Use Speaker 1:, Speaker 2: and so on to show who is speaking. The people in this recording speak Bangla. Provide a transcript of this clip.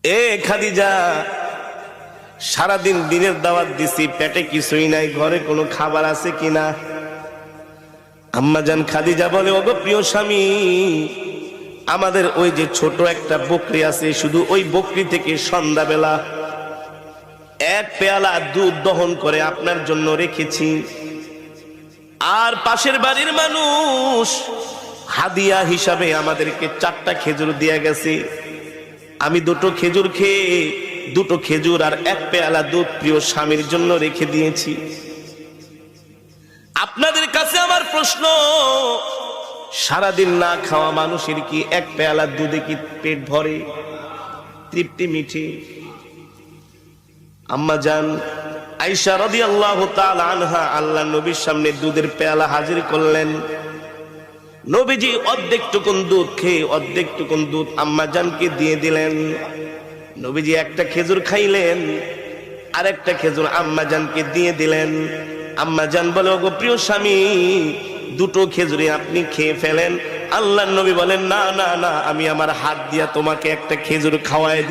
Speaker 1: এ খাদিজা, সারাদিন দিনের দাওয়াত দিছি, পেটে কিছুই নাই, ঘরে কোনো খাবার আছে কিনা? আম্মাজান খাদিজা বলে, ওগো প্রিয় স্বামী, আমাদের ওই যে ছোট একটা বকরি আছে, শুধু ওই বকরি থেকে সন্ধ্যাবেলা এক পেয়ালা দুধ দহন করে আপনার জন্য রেখেছি। আর পাশের বাড়ির মানুষ হাদিয়া হিসাবে আমাদেরকে 4টা খেজুর দিয়ে গেছে। আমি 2টো খেজুর খেয়ে 2টো খেজুর আর এক পেয়ালা দুধ প্রিয় স্বামীর জন্য রেখে দিয়েছি। আপনাদের কাছে আমার প্রশ্ন, সারাদিন না খাওয়া মানুষের কি এক পেয়ালা দুধে কি পেট ভরে, তৃপ্তি মিঠে? আম্মা জান আয়েশা রাদিয়াল্লাহু তাআলা আনহা আল্লাহর নবীর সামনে দুধের পেয়ালা হাজির করলেন। নবীজি অর্ধেকটুকুন দুধ খেয়ে অর্ধেকটুকুন দুধ আম্মা জানকে দিয়ে দিলেন। নবীজি একটা খেজুর খাইলেন, আর একটা খেজুর আম্মা জানকে দিয়ে দিলেন। আম্মা জান বলে, ওগো প্রিয় স্বামী, 2টো খেজুরে আপনি খেয়ে ফেলেন। আল্লাহর নবী বলেন, না না না, আমি আমার হাত দিয়া তোমাকে একটা খেজুর খাওয়াই